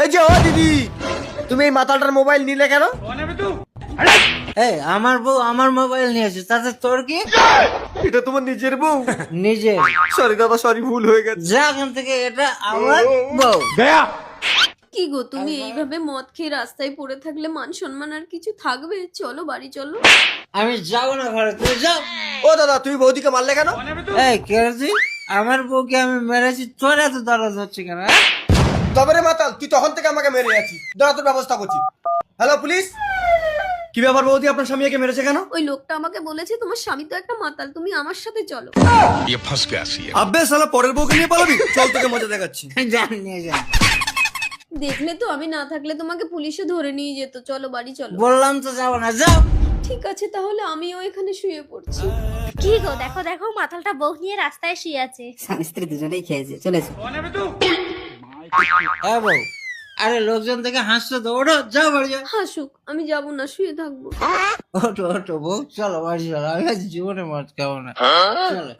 এই যে ও দিদি, তুমি এই মাতালটার মোবাইল নিলে কেন? এই আমার বউ আমার মোবাইল নিয়েছে, তাতে তোর কি? এটা তোমার নিজের বউ? নিজে সরি দাদা, সরি, ভুল হয়ে গেছে। যা এখান থেকে, এটা আমার বউ। কি গো, তুমি এইভাবে মদ খেয়ে রাস্তায় পড়ে থাকলে মান সম্মান আর কিছু থাকবে? চলো বাড়ি চলো। আমি যাবো না ঘরে, তুই যাও। ও দাদা, তুমি বৌদিকে মারলে কেন? এই কেরোসিন, আমার বউকে আমি মেরেছি, তোর এত দরদ হচ্ছে কেন? তবে রে মাতাল, তুই তখন থেকে আমাকে মেরে যাচ্ছিস, দাঁড়া তোর ব্যবস্থা করছি। হ্যালো পুলিশ, কি ব্যাপার বৌদি, আপনার স্বামী একে মেরেছে কেন? ওই লোকটা আমাকে বলেছে তোমার স্বামী তো একটা মাতাল, তুমি আমার সাথে চলো। ये फंस गया सी है। আব্বে শালা, পরের বউকে নিয়ে পালাবি? চল তোকে মজা দেখাচ্ছি। জান নিয়ে যান। দেখলে তো, আমি না থাকলে তোমাকে পুলিশে ধরে নিয়ে যেত। চলো বাড়ি চলো। বললাম তো যাবো না, যাও। ঠিক আছে, তাহলে আমিও এখানে শুয়ে পড়ছি। কি গো, দেখো দেখো মাতালটা বউ নিয়ে রাস্তায় শুয়ে আছে। স্বামী স্ত্রী দুজনেই খেয়েছে, চলেছে। হ্যাঁ বউ, আরে লোকজন থেকে হাসছো তো, ওঠো, যাও বাড়ি যাও। হাসুক, আমি যাব না, শুয়ে থাকবো। ওঠো ওঠো বউ, চলো বাড়ি চলো, আমি আজ জীবনে মদ খাবো না, চলো।